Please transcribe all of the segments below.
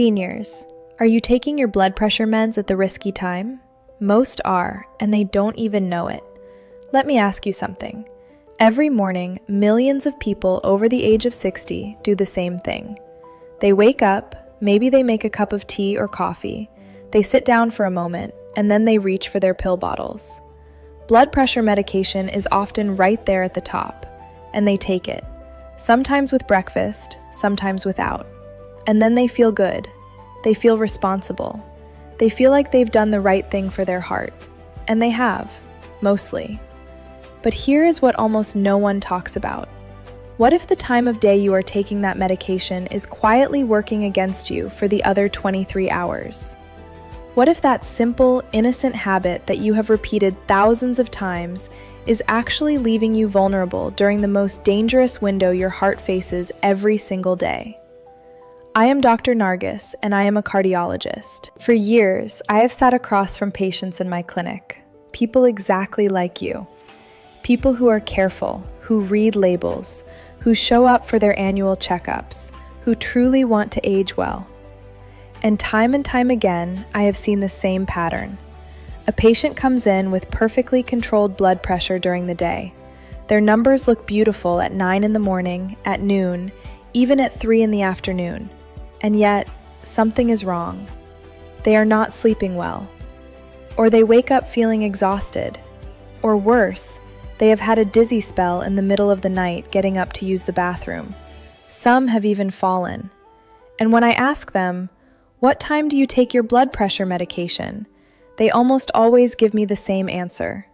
Seniors, are you taking your blood pressure meds at the risky time? Most are, and they don't even know it. Let me ask you something. Every morning, millions of people over the age of 60 do the same thing. They wake up, maybe they make a cup of tea or coffee, they sit down for a moment, and then they reach for their pill bottles. Blood pressure medication is often right there at the top, and they take it, sometimes with breakfast, sometimes without. And then they feel good. They feel responsible. They feel like they've done the right thing for their heart. And they have, mostly. But here is what almost no one talks about. What if the time of day you are taking that medication is quietly working against you for the other 23 hours? What if that simple, innocent habit that you have repeated thousands of times is actually leaving you vulnerable during the most dangerous window your heart faces every single day? I am Dr. Narges, and I am a cardiologist. For years, I have sat across from patients in my clinic, people exactly like you. People who are careful, who read labels, who show up for their annual checkups, who truly want to age well. And time again, I have seen the same pattern. A patient comes in with perfectly controlled blood pressure during the day. Their numbers look beautiful at 9 in the morning, at noon, even at 3 in the afternoon. And yet, something is wrong. They are not sleeping well. Or they wake up feeling exhausted. Or worse, they have had a dizzy spell in the middle of the night getting up to use the bathroom. Some have even fallen. And when I ask them, "What time do you take your blood pressure medication?" they almost always give me the same answer.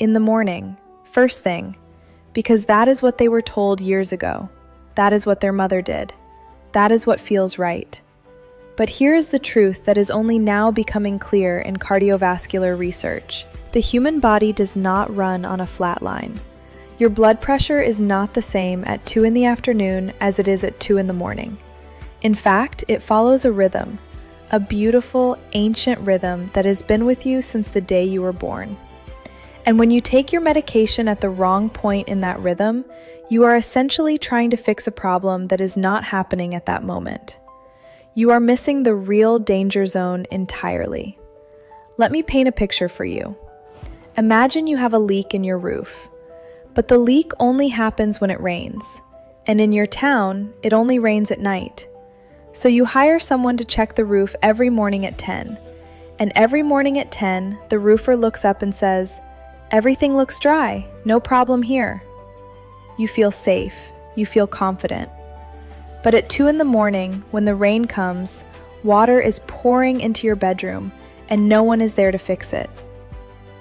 In the morning, first thing, because that is what they were told years ago. That is what their mother did. That is what feels right. But here is the truth that is only now becoming clear in cardiovascular research. The human body does not run on a flat line. Your blood pressure is not the same at 2 in the afternoon as it is at 2 in the morning. In fact, it follows a rhythm, a beautiful, ancient rhythm that has been with you since the day you were born. And when you take your medication at the wrong point in that rhythm, you are essentially trying to fix a problem that is not happening at that moment. You are missing the real danger zone entirely. Let me paint a picture for you. Imagine you have a leak in your roof, but the leak only happens when it rains, and in your town, it only rains at night. So you hire someone to check the roof every morning at 10, and every morning at 10, the roofer looks up and says, "Everything looks dry, no problem here." You feel safe, you feel confident. But at 2 in the morning, when the rain comes, water is pouring into your bedroom, and no one is there to fix it.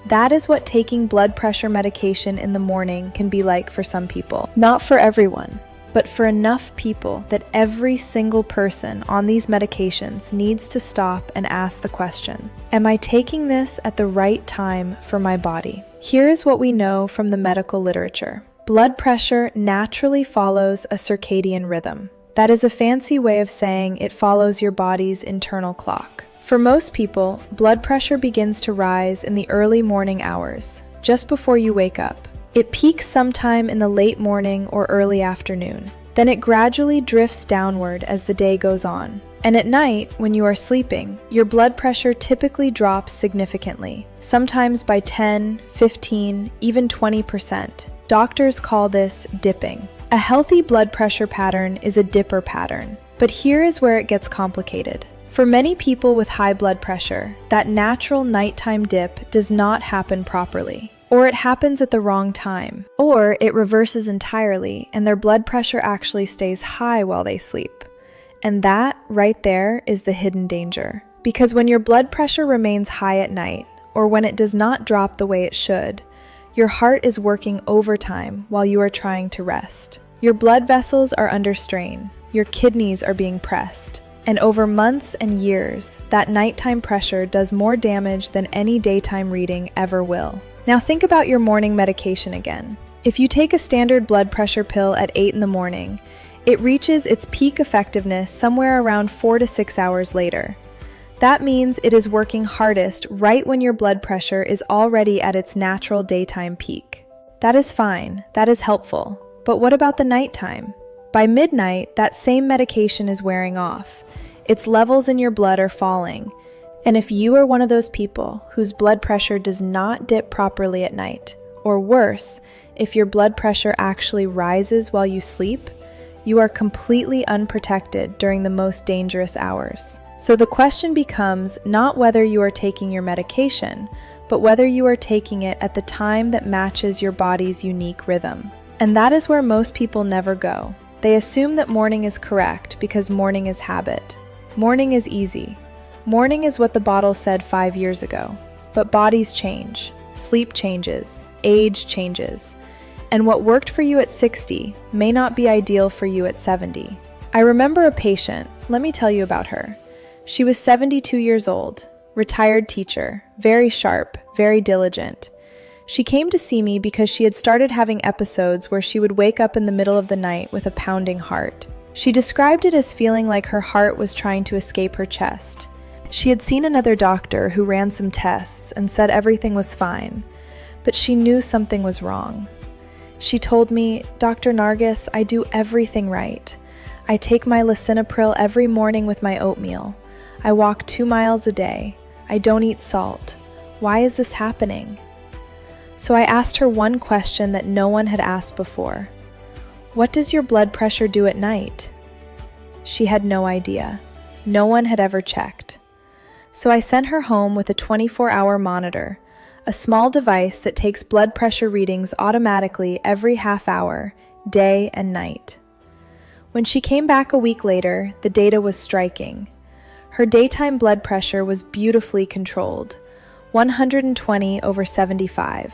That is what taking blood pressure medication in the morning can be like for some people. Not for everyone, but for enough people that every single person on these medications needs to stop and ask the question, am I taking this at the right time for my body? Here is what we know from the medical literature. Blood pressure naturally follows a circadian rhythm. That is a fancy way of saying it follows your body's internal clock. For most people, blood pressure begins to rise in the early morning hours, just before you wake up. It peaks sometime in the late morning or early afternoon. Then it gradually drifts downward as the day goes on. And at night, when you are sleeping, your blood pressure typically drops significantly, sometimes by 10, 15, even 20%. Doctors call this dipping. A healthy blood pressure pattern is a dipper pattern. But here is where it gets complicated. For many people with high blood pressure, that natural nighttime dip does not happen properly. Or it happens at the wrong time. Or it reverses entirely and their blood pressure actually stays high while they sleep. And that, right there, is the hidden danger. Because when your blood pressure remains high at night, or when it does not drop the way it should, your heart is working overtime while you are trying to rest. Your blood vessels are under strain. Your kidneys are being pressed. And over months and years, that nighttime pressure does more damage than any daytime reading ever will. Now think about your morning medication again. If you take a standard blood pressure pill at 8 in the morning, it reaches its peak effectiveness somewhere around 4 to 6 hours later. That means it is working hardest right when your blood pressure is already at its natural daytime peak. That is fine, that is helpful. But what about the nighttime? By midnight, that same medication is wearing off. its levels in your blood are falling. And if you are one of those people whose blood pressure does not dip properly at night, or worse, if your blood pressure actually rises while you sleep, you are completely unprotected during the most dangerous hours. So the question becomes not whether you are taking your medication, but whether you are taking it at the time that matches your body's unique rhythm. And that is where most people never go. They assume that morning is correct because morning is habit. Morning is easy. Morning is what the bottle said 5 years ago. But bodies change, sleep changes, age changes. And what worked for you at 60 may not be ideal for you at 70. I remember a patient, let me tell you about her. She was 72 years old, retired teacher, very sharp, very diligent. She came to see me because she had started having episodes where she would wake up in the middle of the night with a pounding heart. She described it as feeling like her heart was trying to escape her chest. She had seen another doctor who ran some tests and said everything was fine, but she knew something was wrong. She told me, "Dr. Narges, I do everything right. I take my lisinopril every morning with my oatmeal. I walk 2 miles a day. I don't eat salt. Why is this happening?" So I asked her one question that no one had asked before. "What does your blood pressure do at night?" She had no idea. No one had ever checked. So I sent her home with a 24-hour monitor, a small device that takes blood pressure readings automatically every half hour, day and night. When she came back a week later, the data was striking. Her daytime blood pressure was beautifully controlled, 120/75.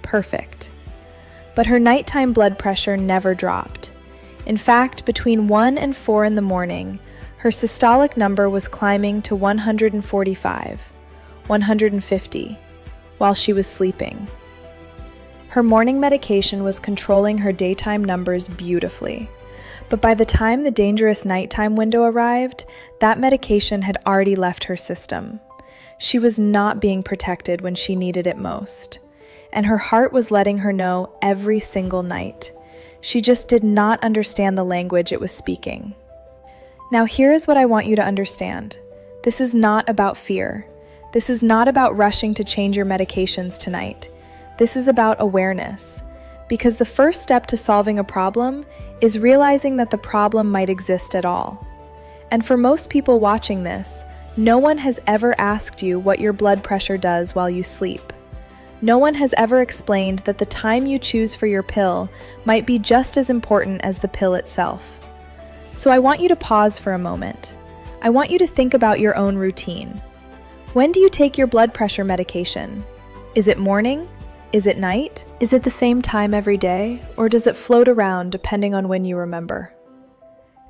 Perfect. But her nighttime blood pressure never dropped. In fact, between 1 and 4 in the morning, her systolic number was climbing to 145, 150, while she was sleeping. Her morning medication was controlling her daytime numbers beautifully. But by the time the dangerous nighttime window arrived, that medication had already left her system. She was not being protected when she needed it most. And her heart was letting her know every single night. She just did not understand the language it was speaking. Now here is what I want you to understand. This is not about fear. This is not about rushing to change your medications tonight. This is about awareness. Because the first step to solving a problem is realizing that the problem might exist at all. And for most people watching this, no one has ever asked you what your blood pressure does while you sleep. No one has ever explained that the time you choose for your pill might be just as important as the pill itself. So I want you to pause for a moment. I want you to think about your own routine. When do you take your blood pressure medication? Is it morning? Is it night? Is it the same time every day? Or does it float around depending on when you remember?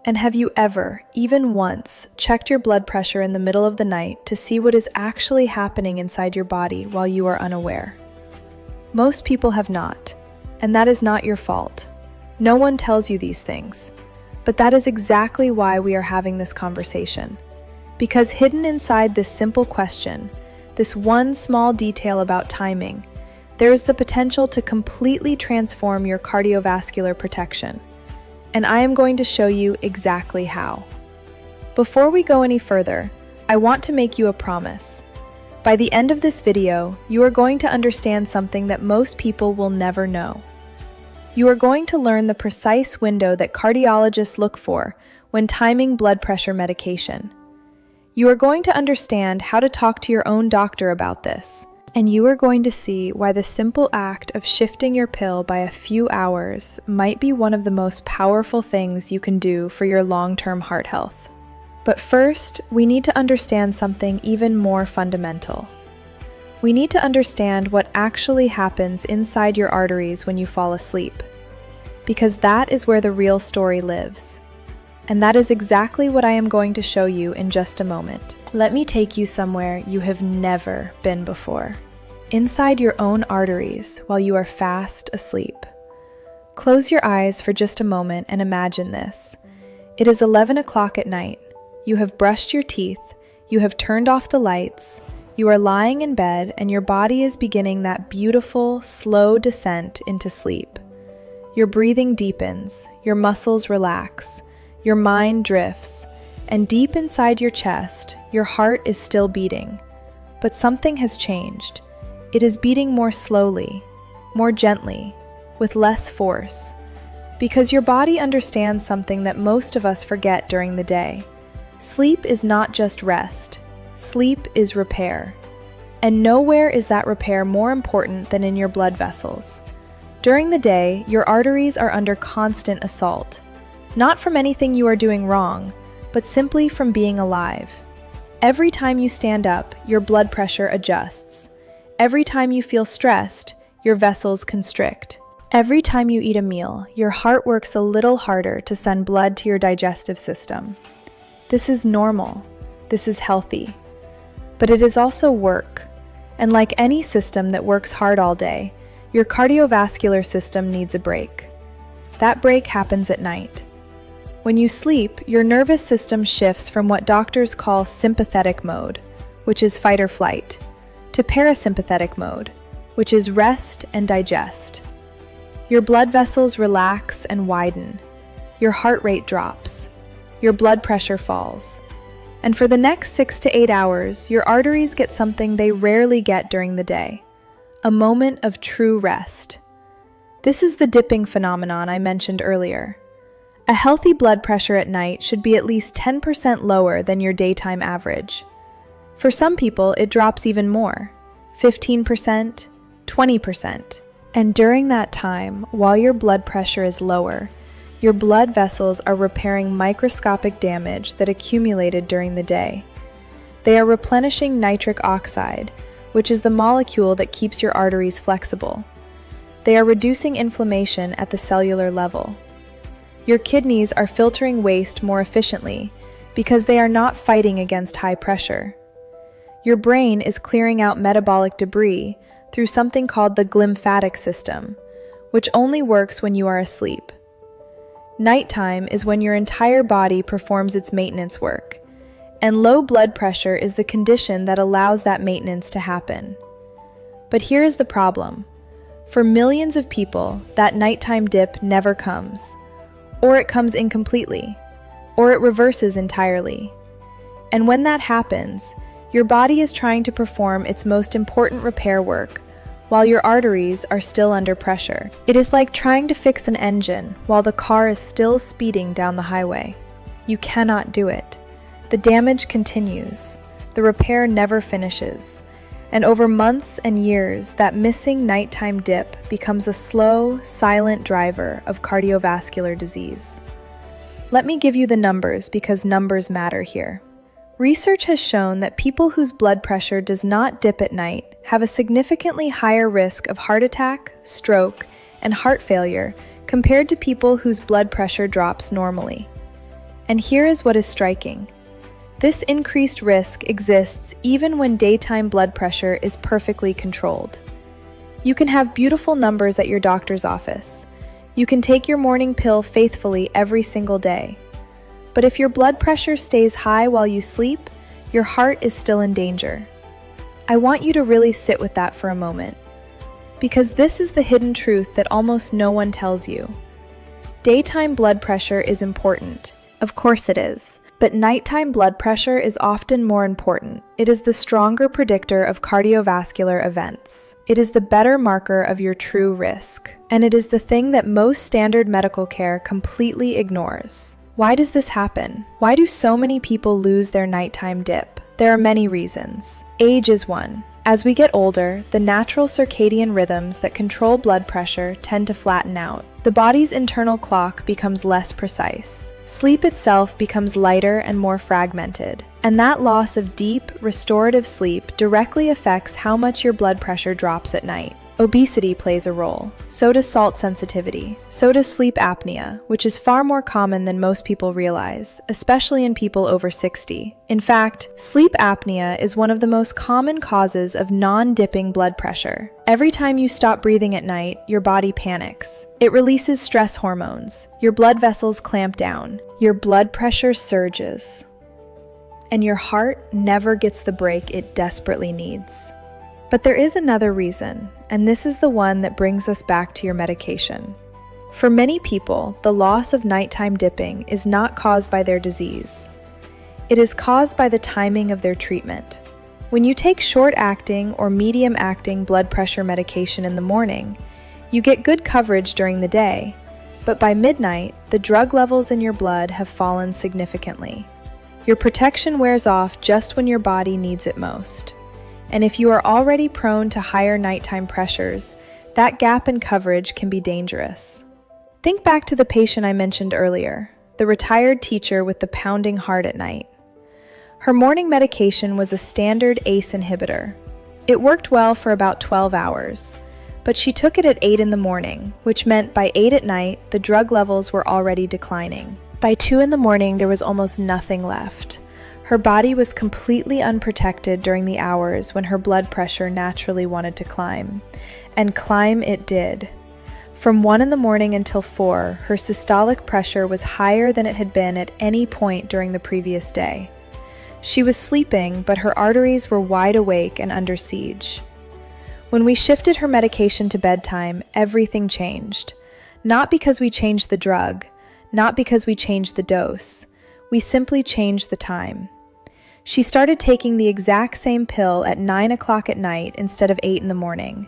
And have you ever, even once, checked your blood pressure in the middle of the night to see what is actually happening inside your body while you are unaware? Most people have not, and that is not your fault. No one tells you these things. But that is exactly why we are having this conversation. Because hidden inside this simple question, this one small detail about timing, there is the potential to completely transform your cardiovascular protection. And I am going to show you exactly how. Before we go any further, I want to make you a promise. By the end of this video, you are going to understand something that most people will never know. You are going to learn the precise window that cardiologists look for when timing blood pressure medication. You are going to understand how to talk to your own doctor about this. And you are going to see why the simple act of shifting your pill by a few hours might be one of the most powerful things you can do for your long-term heart health. But first, we need to understand something even more fundamental. We need to understand what actually happens inside your arteries when you fall asleep. Because that is where the real story lives. And that is exactly what I am going to show you in just a moment. Let me take you somewhere you have never been before. Inside your own arteries while you are fast asleep. Close your eyes for just a moment and imagine this. It is 11 o'clock at night. You have brushed your teeth, you have turned off the lights, you are lying in bed and your body is beginning that beautiful, slow descent into sleep. Your breathing deepens, your muscles relax, your mind drifts, and deep inside your chest, your heart is still beating. But something has changed. It is beating more slowly, more gently, with less force. Because your body understands something that most of us forget during the day. Sleep is not just rest. Sleep is repair. And nowhere is that repair more important than in your blood vessels. During the day, your arteries are under constant assault. Not from anything you are doing wrong, but simply from being alive. Every time you stand up, your blood pressure adjusts. Every time you feel stressed, your vessels constrict. Every time you eat a meal, your heart works a little harder to send blood to your digestive system. This is normal. This is healthy. But it is also work. And like any system that works hard all day, your cardiovascular system needs a break. That break happens at night. When you sleep, your nervous system shifts from what doctors call sympathetic mode, which is fight or flight, to parasympathetic mode, which is rest and digest. Your blood vessels relax and widen. Your heart rate drops. Your blood pressure falls. And for the next 6 to 8 hours, your arteries get something they rarely get during the day, a moment of true rest. This is the dipping phenomenon I mentioned earlier. A healthy blood pressure at night should be at least 10% lower than your daytime average. For some people, it drops even more, 15%, 20%. And during that time, while your blood pressure is lower, your blood vessels are repairing microscopic damage that accumulated during the day. They are replenishing nitric oxide, which is the molecule that keeps your arteries flexible. They are reducing inflammation at the cellular level. Your kidneys are filtering waste more efficiently because they are not fighting against high pressure. Your brain is clearing out metabolic debris through something called the glymphatic system, which only works when you are asleep. Nighttime is when your entire body performs its maintenance work, and low blood pressure is the condition that allows that maintenance to happen. But here is the problem. For millions of people, that nighttime dip never comes. Or it comes incompletely, or it reverses entirely. And when that happens, your body is trying to perform its most important repair work while your arteries are still under pressure. It is like trying to fix an engine while the car is still speeding down the highway. You cannot do it. The damage continues. The repair never finishes. And over months and years, that missing nighttime dip becomes a slow, silent driver of cardiovascular disease. Let me give you the numbers because numbers matter here. Research has shown that people whose blood pressure does not dip at night have a significantly higher risk of heart attack, stroke, and heart failure compared to people whose blood pressure drops normally. And here is what is striking. This increased risk exists even when daytime blood pressure is perfectly controlled. You can have beautiful numbers at your doctor's office. You can take your morning pill faithfully every single day. But if your blood pressure stays high while you sleep, your heart is still in danger. I want you to really sit with that for a moment, because this is the hidden truth that almost no one tells you. Daytime blood pressure is important. Of course it is. But nighttime blood pressure is often more important. It is the stronger predictor of cardiovascular events. It is the better marker of your true risk. And it is the thing that most standard medical care completely ignores. Why does this happen? Why do so many people lose their nighttime dip? There are many reasons. Age is one. As we get older, the natural circadian rhythms that control blood pressure tend to flatten out. The body's internal clock becomes less precise. Sleep itself becomes lighter and more fragmented. And that loss of deep, restorative sleep directly affects how much your blood pressure drops at night. Obesity plays a role. So does salt sensitivity. So does sleep apnea, which is far more common than most people realize, especially in people over 60. In fact, sleep apnea is one of the most common causes of non-dipping blood pressure. Every time you stop breathing at night, your body panics. It releases stress hormones. Your blood vessels clamp down. Your blood pressure surges. And your heart never gets the break it desperately needs. But there is another reason, and this is the one that brings us back to your medication. For many people, the loss of nighttime dipping is not caused by their disease. It is caused by the timing of their treatment. When you take short-acting or medium-acting blood pressure medication in the morning, you get good coverage during the day, but by midnight, the drug levels in your blood have fallen significantly. Your protection wears off just when your body needs it most. And if you are already prone to higher nighttime pressures, that gap in coverage can be dangerous. Think back to the patient I mentioned earlier, the retired teacher with the pounding heart at night. Her morning medication was a standard ACE inhibitor. It worked well for about 12 hours, but she took it at 8 in the morning, which meant by 8 at night, the drug levels were already declining. By 2 in the morning, there was almost nothing left. Her body was completely unprotected during the hours when her blood pressure naturally wanted to climb. And climb it did. From 1 in the morning until 4, her systolic pressure was higher than it had been at any point during the previous day. She was sleeping, but her arteries were wide awake and under siege. When we shifted her medication to bedtime, everything changed. Not because we changed the drug, not because we changed the dose. We simply changed the time. She started taking the exact same pill at 9 o'clock at night instead of 8 in the morning.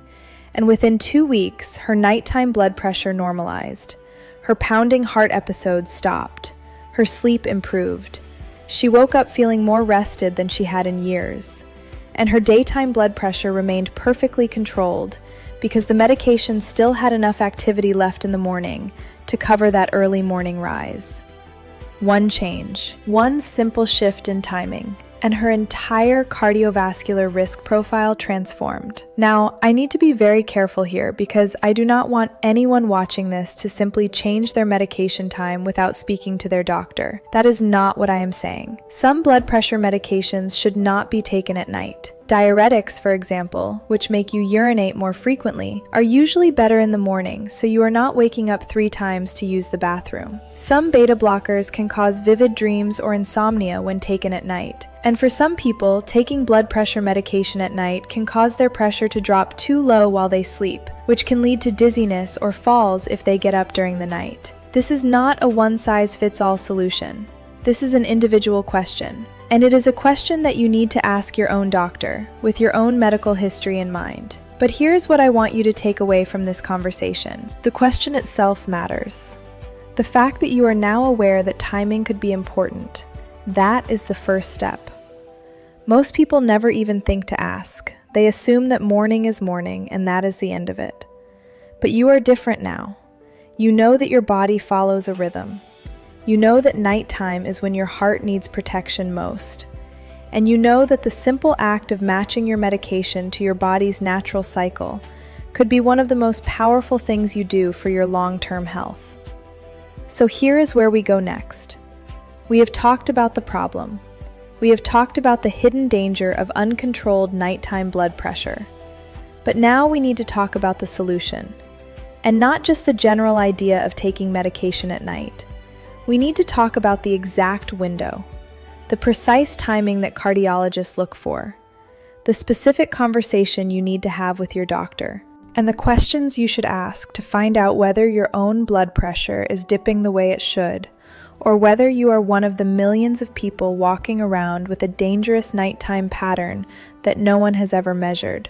And within 2 weeks, her nighttime blood pressure normalized. Her pounding heart episodes stopped. Her sleep improved. She woke up feeling more rested than she had in years. And her daytime blood pressure remained perfectly controlled because the medication still had enough activity left in the morning to cover that early morning rise. One change, one simple shift in timing, and her entire cardiovascular risk profile transformed. Now, I need to be very careful here because I do not want anyone watching this to simply change their medication time without speaking to their doctor. That is not what I am saying. Some blood pressure medications should not be taken at night. Diuretics, for example, which make you urinate more frequently, are usually better in the morning, so you are not waking up 3 times to use the bathroom. Some beta blockers can cause vivid dreams or insomnia when taken at night. And for some people, taking blood pressure medication at night can cause their pressure to drop too low while they sleep, which can lead to dizziness or falls if they get up during the night. This is not a one-size-fits-all solution. This is an individual question. And it is a question that you need to ask your own doctor, with your own medical history in mind. But here's what I want you to take away from this conversation. The question itself matters. The fact that you are now aware that timing could be important, that is the first step. Most people never even think to ask. They assume that morning is morning, and that is the end of it. But you are different now. You know that your body follows a rhythm. You know that nighttime is when your heart needs protection most. And you know that the simple act of matching your medication to your body's natural cycle could be one of the most powerful things you do for your long-term health. So here is where we go next. We have talked about the problem. We have talked about the hidden danger of uncontrolled nighttime blood pressure. But now we need to talk about the solution. And not just the general idea of taking medication at night. We need to talk about the exact window, the precise timing that cardiologists look for, the specific conversation you need to have with your doctor, and the questions you should ask to find out whether your own blood pressure is dipping the way it should, or whether you are one of the millions of people walking around with a dangerous nighttime pattern that no one has ever measured.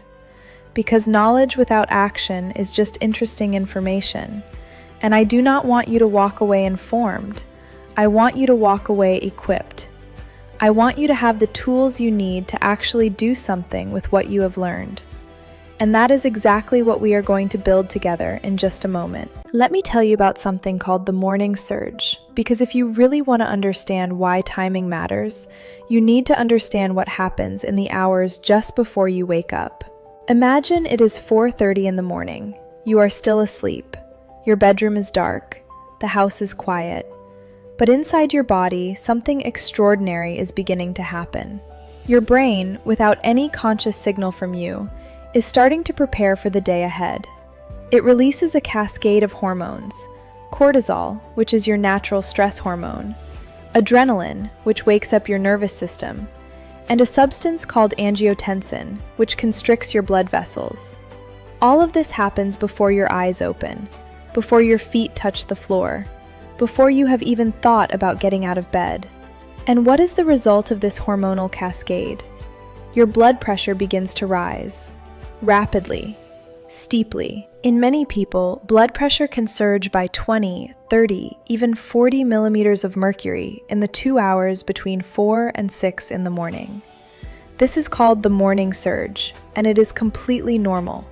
Because knowledge without action is just interesting information. And I do not want you to walk away informed. I want you to walk away equipped. I want you to have the tools you need to actually do something with what you have learned. And that is exactly what we are going to build together in just a moment. Let me tell you about something called the morning surge, because if you really want to understand why timing matters, you need to understand what happens in the hours just before you wake up. Imagine it is 4:30 in the morning. You are still asleep. Your bedroom is dark. The house is quiet. But inside your body, something extraordinary is beginning to happen. Your brain, without any conscious signal from you, is starting to prepare for the day ahead. It releases a cascade of hormones: cortisol, which is your natural stress hormone, adrenaline, which wakes up your nervous system, and a substance called angiotensin, which constricts your blood vessels. All of this happens before your eyes open, before your feet touch the floor, before you have even thought about getting out of bed. And what is the result of this hormonal cascade? Your blood pressure begins to rise, rapidly, steeply. In many people, blood pressure can surge by 20, 30, even 40 millimeters of mercury in the 2 hours between 4 and 6 in the morning. This is called the morning surge, and it is completely normal.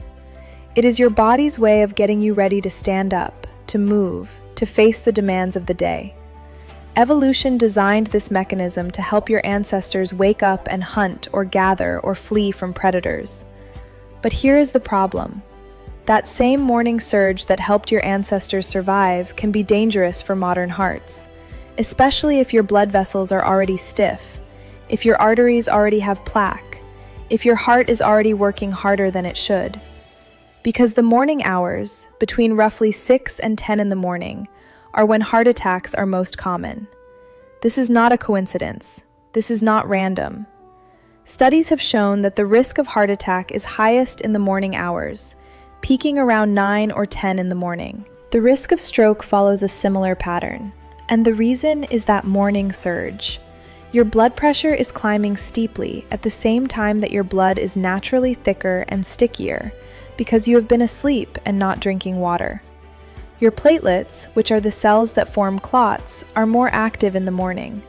It is your body's way of getting you ready to stand up, to move, to face the demands of the day. Evolution designed this mechanism to help your ancestors wake up and hunt or gather or flee from predators. But here is the problem. That same morning surge that helped your ancestors survive can be dangerous for modern hearts, especially if your blood vessels are already stiff, if your arteries already have plaque, if your heart is already working harder than it should. Because the morning hours, between roughly 6 and 10 in the morning, are when heart attacks are most common. This is not a coincidence. This is not random. Studies have shown that the risk of heart attack is highest in the morning hours, peaking around 9 or 10 in the morning. The risk of stroke follows a similar pattern, and the reason is that morning surge. Your blood pressure is climbing steeply at the same time that your blood is naturally thicker and stickier because you have been asleep and not drinking water. Your platelets, which are the cells that form clots, are more active in the morning,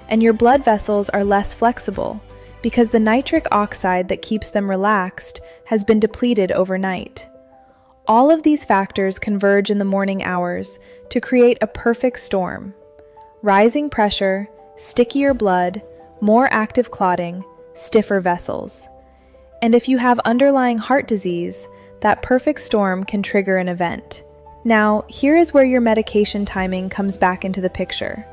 and your blood vessels are less flexible because the nitric oxide that keeps them relaxed has been depleted overnight. All of these factors converge in the morning hours to create a perfect storm: rising pressure, stickier blood, more active clotting, stiffer vessels. And if you have underlying heart disease, that perfect storm can trigger an event. Now, here is where your medication timing comes back into the picture.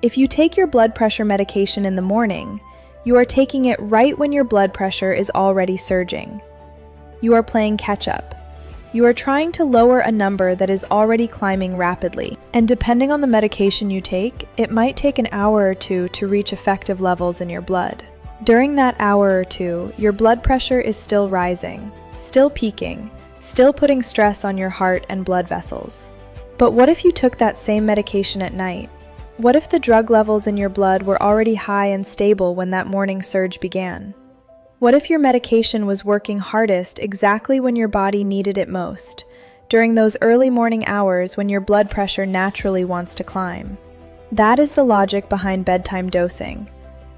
If you take your blood pressure medication in the morning, you are taking it right when your blood pressure is already surging. You are playing catch-up. You are trying to lower a number that is already climbing rapidly, and depending on the medication you take, it might take an hour or two to reach effective levels in your blood. During that hour or two, your blood pressure is still rising, still peaking, still putting stress on your heart and blood vessels. But what if you took that same medication at night? What if the drug levels in your blood were already high and stable when that morning surge began? What if your medication was working hardest exactly when your body needed it most, during those early morning hours when your blood pressure naturally wants to climb? That is the logic behind bedtime dosing,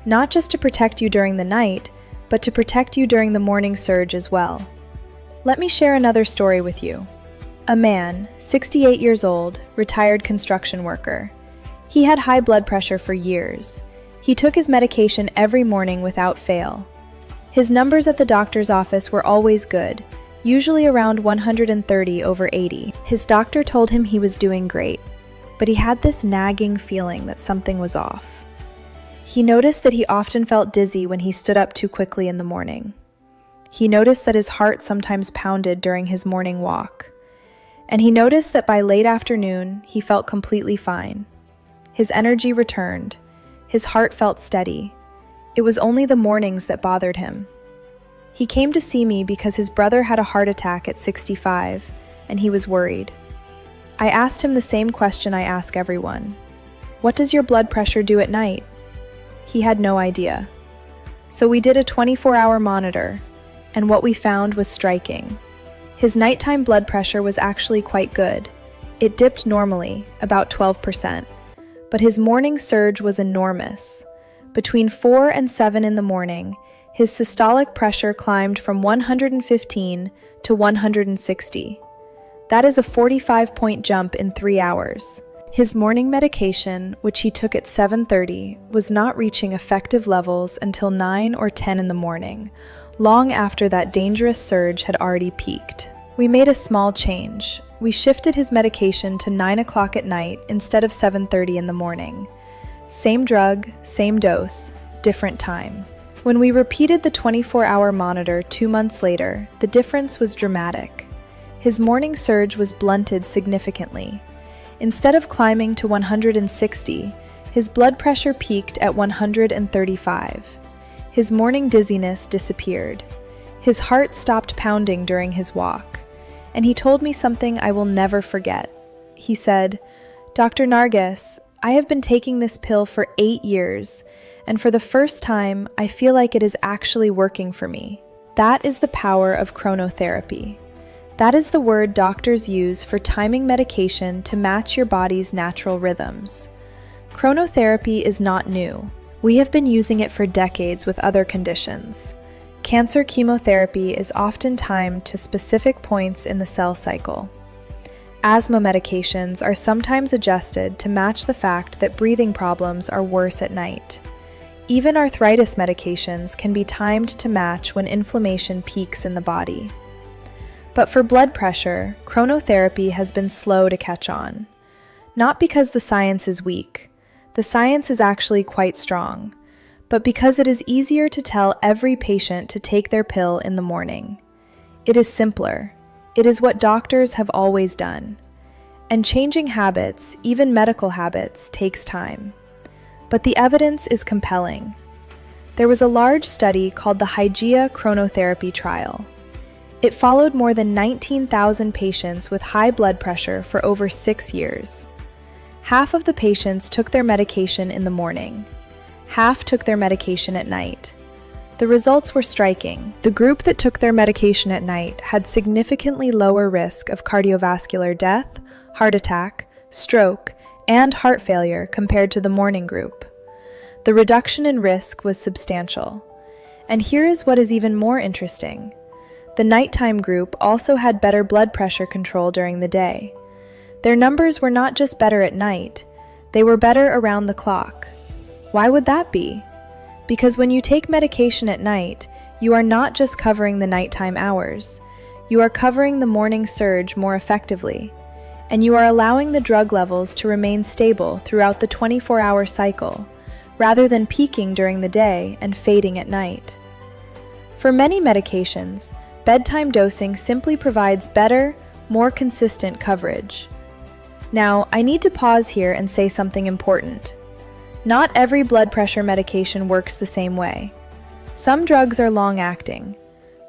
not just to protect you during the night, but to protect you during the morning surge as well. Let me share another story with you. A man, 68 years old, retired construction worker. He had high blood pressure for years. He took his medication every morning without fail. His numbers at the doctor's office were always good, usually around 130 over 80. His doctor told him he was doing great, but he had this nagging feeling that something was off. He noticed that he often felt dizzy when he stood up too quickly in the morning. He noticed that his heart sometimes pounded during his morning walk. And he noticed that by late afternoon, he felt completely fine. His energy returned. His heart felt steady. It was only the mornings that bothered him. He came to see me because his brother had a heart attack at 65, and he was worried. I asked him the same question I ask everyone. What does your blood pressure do at night? He had no idea. So we did a 24-hour monitor, and what we found was striking. His nighttime blood pressure was actually quite good. It dipped normally, about 12%, but his morning surge was enormous. Between 4 and 7 in the morning, his systolic pressure climbed from 115 to 160. That is a 45-point jump in 3 hours. His morning medication, which he took at 7:30, was not reaching effective levels until 9 or 10 in the morning, long after that dangerous surge had already peaked. We made a small change. We shifted his medication to 9 o'clock at night instead of 7:30 in the morning. Same drug, same dose, different time. When we repeated the 24-hour monitor 2 months later, the difference was dramatic. His morning surge was blunted significantly. Instead of climbing to 160, his blood pressure peaked at 135. His morning dizziness disappeared. His heart stopped pounding during his walk. And he told me something I will never forget. He said, "Dr. Narges, I have been taking this pill for 8 years, and for the first time, I feel like it is actually working for me. That is the power of chronotherapy. That is the word doctors use for timing medication to match your body's natural rhythms. Chronotherapy is not new. We have been using it for decades with other conditions. Cancer chemotherapy is often timed to specific points in the cell cycle. Asthma medications are sometimes adjusted to match the fact that breathing problems are worse at night. Even arthritis medications can be timed to match when inflammation peaks in the body. But for blood pressure, chronotherapy has been slow to catch on. Not because the science is weak. The science is actually quite strong, but because it is easier to tell every patient to take their pill in the morning. It is simpler. It is what doctors have always done. And changing habits, even medical habits, takes time. But the evidence is compelling. There was a large study called the Hygeia chronotherapy trial. It followed more than 19,000 patients with high blood pressure for over 6 years. Half of the patients took their medication in the morning. Half took their medication at night. The results were striking. The group that took their medication at night had significantly lower risk of cardiovascular death, heart attack, stroke, and heart failure compared to the morning group. The reduction in risk was substantial. And here is what is even more interesting. The nighttime group also had better blood pressure control during the day. Their numbers were not just better at night, they were better around the clock. Why would that be? Because when you take medication at night, you are not just covering the nighttime hours. You are covering the morning surge more effectively, and you are allowing the drug levels to remain stable throughout the 24-hour cycle, rather than peaking during the day and fading at night. For many medications, bedtime dosing simply provides better, more consistent coverage. Now, I need to pause here and say something important. Not every blood pressure medication works the same way. Some drugs are long-acting.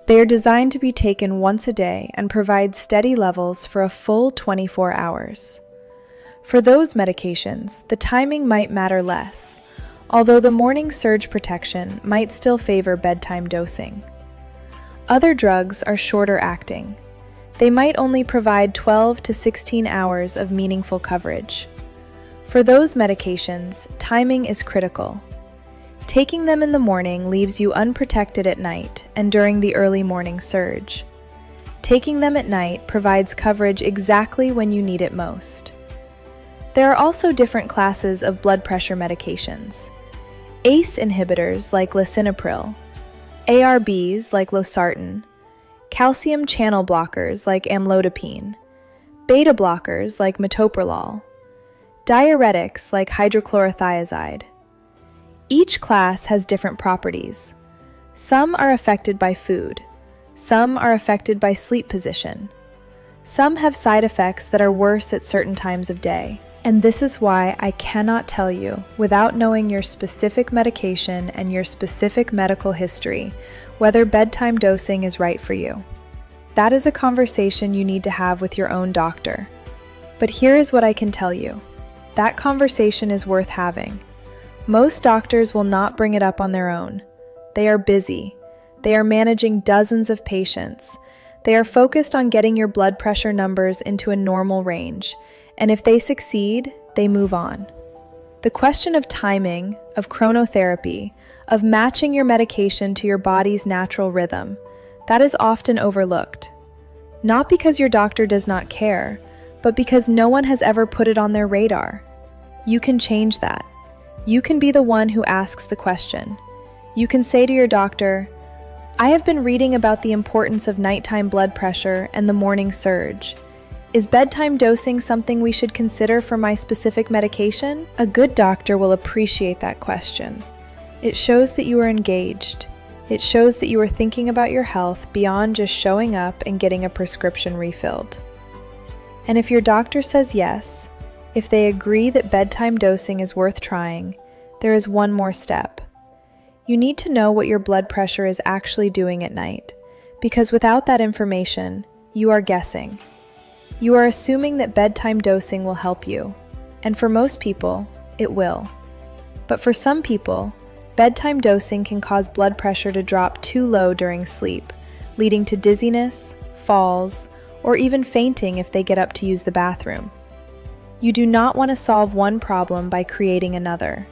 They are designed to be taken once a day and provide steady levels for a full 24 hours. For those medications, the timing might matter less, although the morning surge protection might still favor bedtime dosing. Other drugs are shorter acting. They might only provide 12 to 16 hours of meaningful coverage. For those medications, timing is critical. Taking them in the morning leaves you unprotected at night and during the early morning surge. Taking them at night provides coverage exactly when you need it most. There are also different classes of blood pressure medications. ACE inhibitors like lisinopril, ARBs like losartan, calcium channel blockers like amlodipine, beta blockers like metoprolol, diuretics like hydrochlorothiazide. Each class has different properties. Some are affected by food. Some are affected by sleep position. Some have side effects that are worse at certain times of day. And this is why I cannot tell you, without knowing your specific medication and your specific medical history, whether bedtime dosing is right for you. That is a conversation you need to have with your own doctor. But here is what I can tell you. That conversation is worth having. Most doctors will not bring it up on their own. They are busy. They are managing dozens of patients. They are focused on getting your blood pressure numbers into a normal range, and if they succeed, they move on. The question of timing, of chronotherapy, of matching your medication to your body's natural rhythm, that is often overlooked. Not because your doctor does not care, but because no one has ever put it on their radar. You can change that. You can be the one who asks the question. You can say to your doctor, I have been reading about the importance of nighttime blood pressure and the morning surge. Is bedtime dosing something we should consider for my specific medication? A good doctor will appreciate that question. It shows that you are engaged. It shows that you are thinking about your health beyond just showing up and getting a prescription refilled. And if your doctor says yes, if they agree that bedtime dosing is worth trying, there is one more step. You need to know what your blood pressure is actually doing at night, because without that information, you are guessing. You are assuming that bedtime dosing will help you, and for most people, it will. But for some people, bedtime dosing can cause blood pressure to drop too low during sleep, leading to dizziness, falls, or even fainting if they get up to use the bathroom. You do not want to solve one problem by creating another.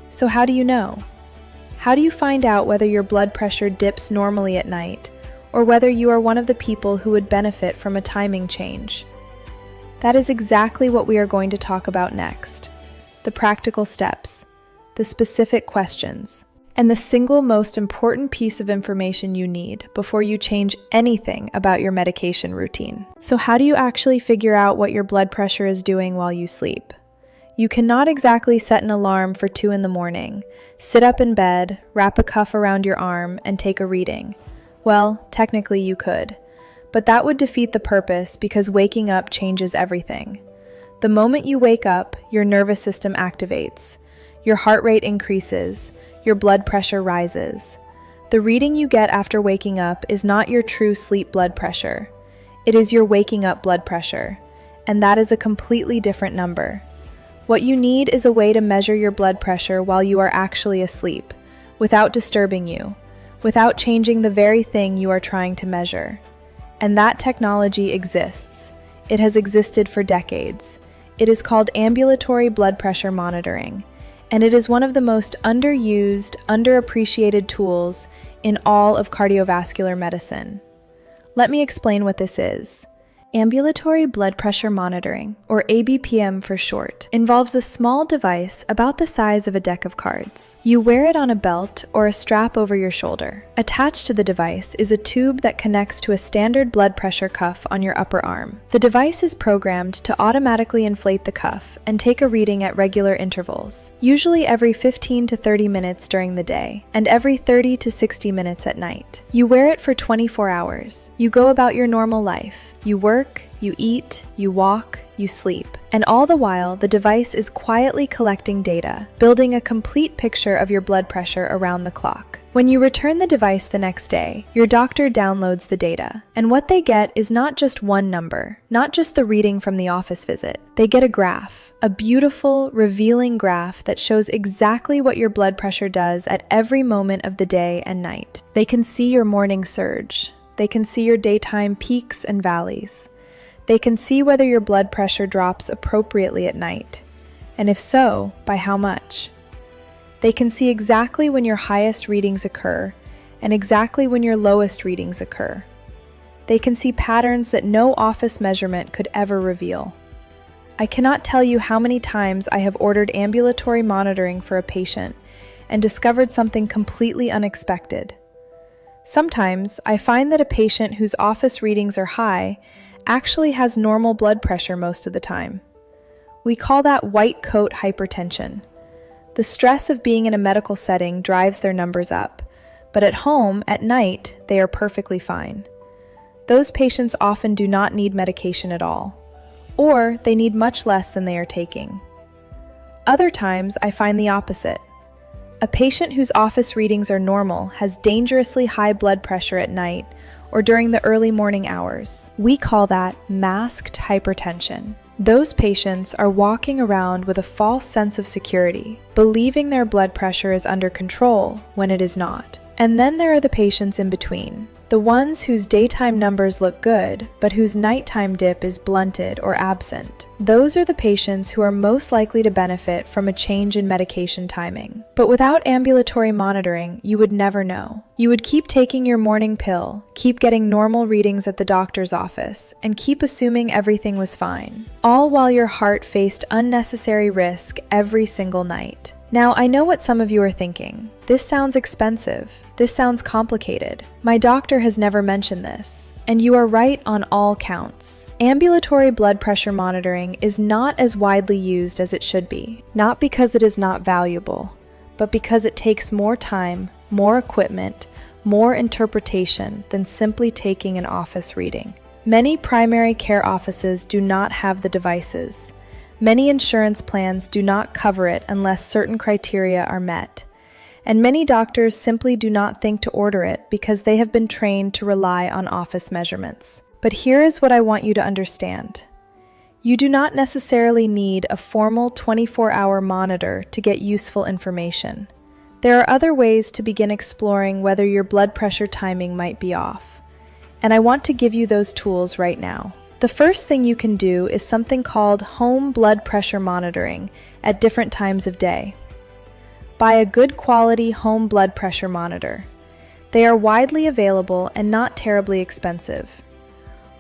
So how do you know? How do you find out whether your blood pressure dips normally at night, or whether you are one of the people who would benefit from a timing change? That is exactly what we are going to talk about next. The practical steps, the specific questions, and the single most important piece of information you need before you change anything about your medication routine. So how do you actually figure out what your blood pressure is doing while you sleep? You cannot exactly set an alarm for 2 in the morning, sit up in bed, wrap a cuff around your arm, and take a reading. Well, technically you could, but that would defeat the purpose because waking up changes everything. The moment you wake up, your nervous system activates, your heart rate increases, your blood pressure rises. The reading you get after waking up is not your true sleep blood pressure. It is your waking up blood pressure, and that is a completely different number. What you need is a way to measure your blood pressure while you are actually asleep, without disturbing you, without changing the very thing you are trying to measure. And that technology exists. It has existed for decades. It is called ambulatory blood pressure monitoring, and it is one of the most underused, underappreciated tools in all of cardiovascular medicine. Let me explain what this is. Ambulatory blood pressure monitoring, or ABPM for short, involves a small device about the size of a deck of cards. You wear it on a belt or a strap over your shoulder. Attached to the device is a tube that connects to a standard blood pressure cuff on your upper arm. The device is programmed to automatically inflate the cuff and take a reading at regular intervals, usually every 15 to 30 minutes during the day, and every 30 to 60 minutes at night. You wear it for 24 hours. You go about your normal life. You work, you eat, you walk, you sleep. And all the while, the device is quietly collecting data, building a complete picture of your blood pressure around the clock. When you return the device the next day, your doctor downloads the data. And what they get is not just one number, not just the reading from the office visit. They get a graph, a beautiful, revealing graph that shows exactly what your blood pressure does at every moment of the day and night. They can see your morning surge. They can see your daytime peaks and valleys. They can see whether your blood pressure drops appropriately at night, and if so, by how much. They can see exactly when your highest readings occur and exactly when your lowest readings occur. They can see patterns that no office measurement could ever reveal. I cannot tell you how many times I have ordered ambulatory monitoring for a patient and discovered something completely unexpected. Sometimes I find that a patient whose office readings are high actually has normal blood pressure most of the time. We call that white coat hypertension. The stress of being in a medical setting drives their numbers up, but at home, at night, they are perfectly fine. Those patients often do not need medication at all, or they need much less than they are taking. Other times, I find the opposite. A patient whose office readings are normal has dangerously high blood pressure at night or during the early morning hours. We call that masked hypertension. Those patients are walking around with a false sense of security, believing their blood pressure is under control when it is not. And then there are the patients in between, the ones whose daytime numbers look good, but whose nighttime dip is blunted or absent. Those are the patients who are most likely to benefit from a change in medication timing. But without ambulatory monitoring, you would never know. You would keep taking your morning pill, keep getting normal readings at the doctor's office, and keep assuming everything was fine, all while your heart faced unnecessary risk every single night. Now, I know what some of you are thinking. This sounds expensive. This sounds complicated. My doctor has never mentioned this. And you are right on all counts. Ambulatory blood pressure monitoring is not as widely used as it should be. Not because it is not valuable, but because it takes more time, more equipment, more interpretation than simply taking an office reading. Many primary care offices do not have the devices. Many insurance plans do not cover it unless certain criteria are met. And many doctors simply do not think to order it because they have been trained to rely on office measurements. But here is what I want you to understand. You do not necessarily need a formal 24-hour monitor to get useful information. There are other ways to begin exploring whether your blood pressure timing might be off, and I want to give you those tools right now. The first thing you can do is something called home blood pressure monitoring at different times of day. Buy a good quality home blood pressure monitor. They are widely available and not terribly expensive.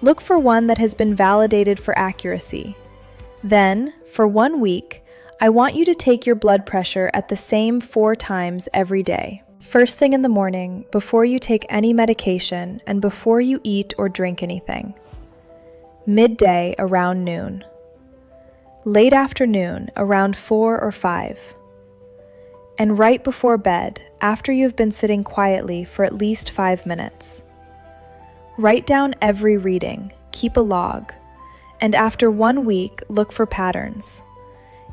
Look for one that has been validated for accuracy. Then, for 1 week, I want you to take your blood pressure at the same 4 times every day. First thing in the morning, before you take any medication, and before you eat or drink anything. Midday around noon. Late afternoon around 4 or 5. And right before bed, after you've been sitting quietly for at least 5 minutes. Write down every reading, keep a log, and after 1 week, look for patterns.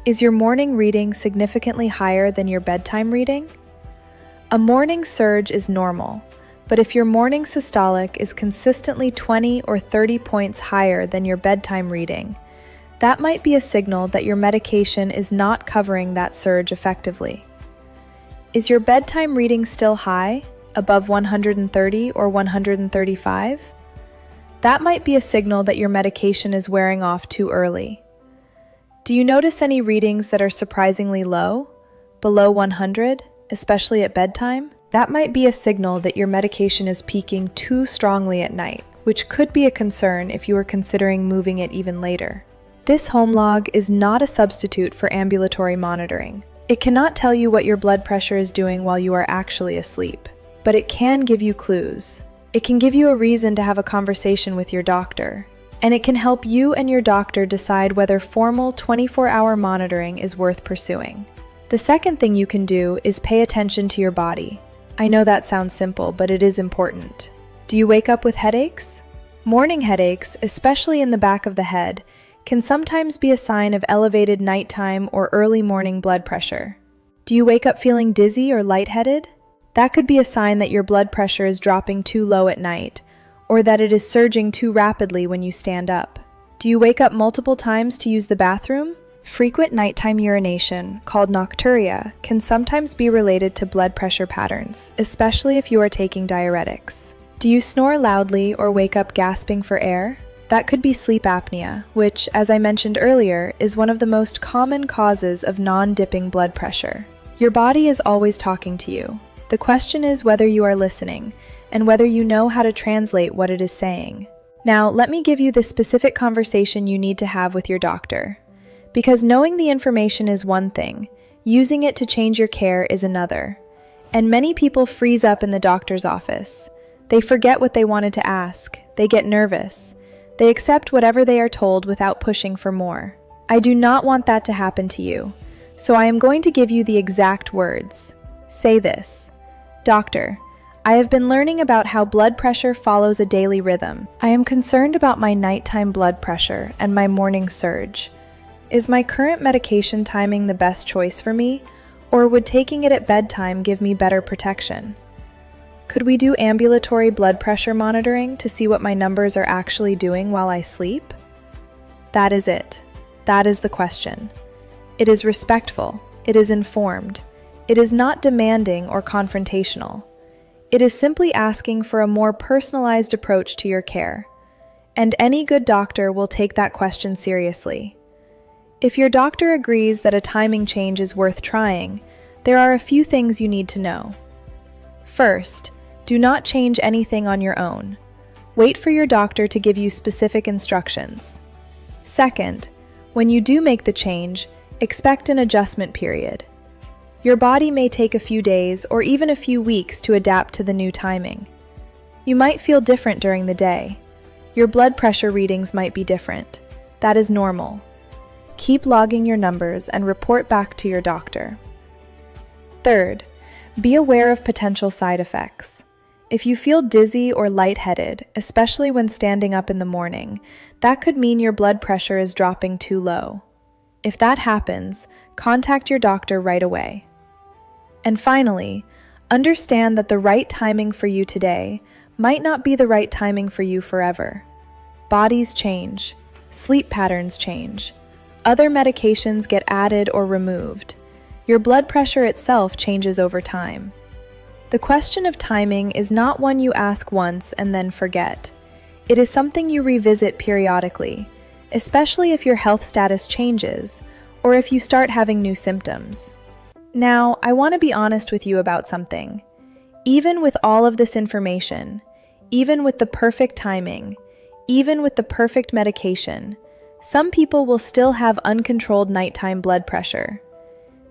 Is your morning reading significantly higher than your bedtime reading? A morning surge is normal, but if your morning systolic is consistently 20 or 30 points higher than your bedtime reading, that might be a signal that your medication is not covering that surge effectively. Is your bedtime reading still high, above 130 or 135? That might be a signal that your medication is wearing off too early. Do you notice any readings that are surprisingly low, below 100, especially at bedtime? That might be a signal that your medication is peaking too strongly at night, which could be a concern if you are considering moving it even later. This home log is not a substitute for ambulatory monitoring. It cannot tell you what your blood pressure is doing while you are actually asleep, but it can give you clues. It can give you a reason to have a conversation with your doctor, and it can help you and your doctor decide whether formal 24-hour monitoring is worth pursuing. The second thing you can do is pay attention to your body. I know that sounds simple, but it is important. Do you wake up with headaches? Morning headaches, especially in the back of the head, can sometimes be a sign of elevated nighttime or early morning blood pressure. Do you wake up feeling dizzy or lightheaded? That could be a sign that your blood pressure is dropping too low at night, or that it is surging too rapidly when you stand up. Do you wake up multiple times to use the bathroom? Frequent nighttime urination, called nocturia, can sometimes be related to blood pressure patterns, especially if you are taking diuretics. Do you snore loudly or wake up gasping for air? That could be sleep apnea, which, as I mentioned earlier, is one of the most common causes of non-dipping blood pressure. Your body is always talking to you. The question is whether you are listening, and whether you know how to translate what it is saying. Now, let me give you the specific conversation you need to have with your doctor. Because knowing the information is one thing, using it to change your care is another. And many people freeze up in the doctor's office. They forget what they wanted to ask. They get nervous. They accept whatever they are told without pushing for more. I do not want that to happen to you, so I am going to give you the exact words. Say this: Doctor, I have been learning about how blood pressure follows a daily rhythm. I am concerned about my nighttime blood pressure and my morning surge. Is my current medication timing the best choice for me, or would taking it at bedtime give me better protection? Could we do ambulatory blood pressure monitoring to see what my numbers are actually doing while I sleep? That is it. That is the question. It is respectful. It is informed. It is not demanding or confrontational. It is simply asking for a more personalized approach to your care. And any good doctor will take that question seriously. If your doctor agrees that a timing change is worth trying, there are a few things you need to know. First, do not change anything on your own. Wait for your doctor to give you specific instructions. Second, when you do make the change, expect an adjustment period. Your body may take a few days or even a few weeks to adapt to the new timing. You might feel different during the day. Your blood pressure readings might be different. That is normal. Keep logging your numbers and report back to your doctor. Third, be aware of potential side effects. If you feel dizzy or lightheaded, especially when standing up in the morning, that could mean your blood pressure is dropping too low. If that happens, contact your doctor right away. And finally, understand that the right timing for you today might not be the right timing for you forever. Bodies change. sleep patterns change. Other medications get added or removed. Your blood pressure itself changes over time. The question of timing is not one you ask once and then forget. It is something you revisit periodically, especially if your health status changes or if you start having new symptoms. Now, I want to be honest with you about something. Even with all of this information, even with the perfect timing, even with the perfect medication, some people will still have uncontrolled nighttime blood pressure.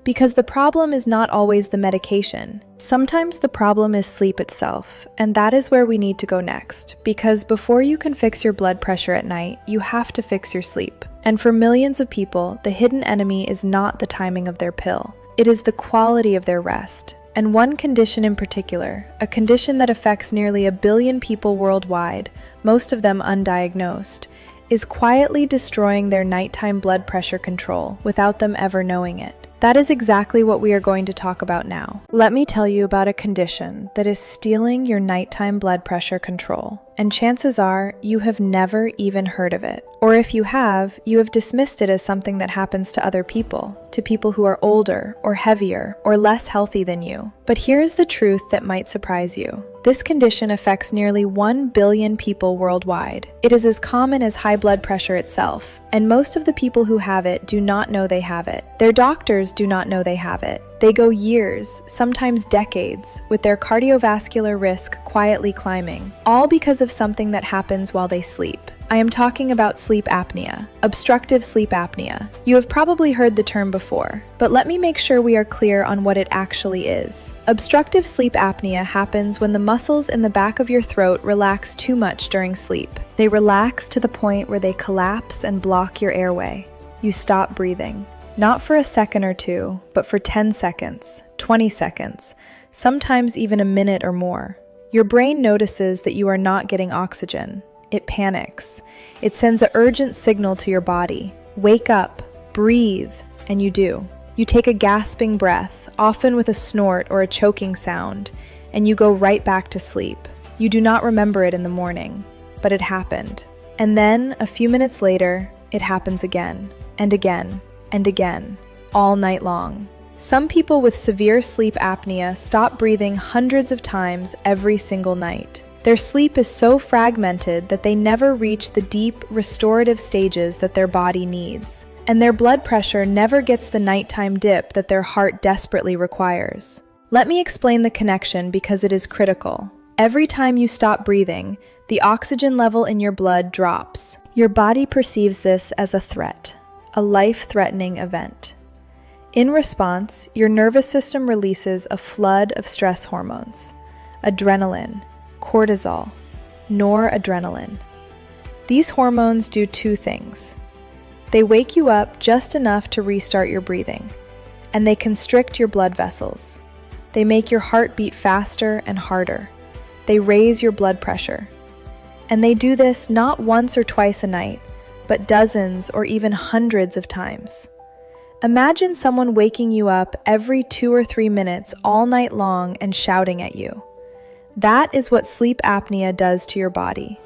Because the problem is not always the medication. Sometimes the problem is sleep itself, and that is where we need to go next, because before you can fix your blood pressure at night, you have to fix your sleep. And for millions of people, the hidden enemy is not the timing of their pill. It is the quality of their rest. And one condition in particular, a condition that affects nearly 1 billion people worldwide, most of them undiagnosed, is quietly destroying their nighttime blood pressure control without them ever knowing it. That is exactly what we are going to talk about now. Let me tell you about a condition that is stealing your nighttime blood pressure control. And chances are you have never even heard of it. Or if you have dismissed it as something that happens to other people, to people who are older or heavier or less healthy than you. But here's the truth that might surprise you. This condition affects nearly 1 billion people worldwide. It is as common as high blood pressure itself, and most of the people who have it do not know they have it. Their doctors do not know they have it. They go years, sometimes decades, with their cardiovascular risk quietly climbing, all because of something that happens while they sleep. I am talking about sleep apnea, obstructive sleep apnea. You have probably heard the term before, but let me make sure we are clear on what it actually is. Obstructive sleep apnea happens when the muscles in the back of your throat relax too much during sleep. They relax to the point where they collapse and block your airway. You stop breathing. Not for a second or two, but for 10 seconds, 20 seconds, sometimes even a minute or more. Your brain notices that you are not getting oxygen. It panics. It sends an urgent signal to your body. Wake up, breathe, and you do. You take a gasping breath, often with a snort or a choking sound, and you go right back to sleep. You do not remember it in the morning, but it happened. And then, a few minutes later, it happens again, and again, and again, all night long. Some people with severe sleep apnea stop breathing hundreds of times every single night. Their sleep is so fragmented that they never reach the deep, restorative stages that their body needs. And their blood pressure never gets the nighttime dip that their heart desperately requires. Let me explain the connection because it is critical. Every time you stop breathing, the oxygen level in your blood drops. Your body perceives this as a threat, a life-threatening event. In response, your nervous system releases a flood of stress hormones: adrenaline, cortisol, noradrenaline. These hormones do two things. They wake you up just enough to restart your breathing, and they constrict your blood vessels. They make your heart beat faster and harder. They raise your blood pressure. And they do this not once or twice a night, but dozens or even hundreds of times. Imagine someone waking you up every 2 or 3 minutes all night long and shouting at you. That is what sleep apnea does to your body.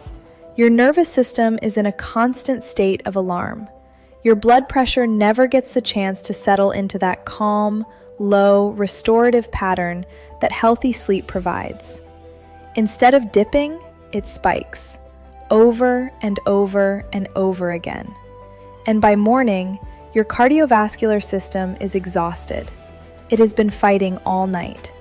Your nervous system is in a constant state of alarm. Your blood pressure never gets the chance to settle into that calm, low, restorative pattern that healthy sleep provides. Instead of dipping, it spikes, over and over and over again. And by morning, your cardiovascular system is exhausted. It has been fighting all night.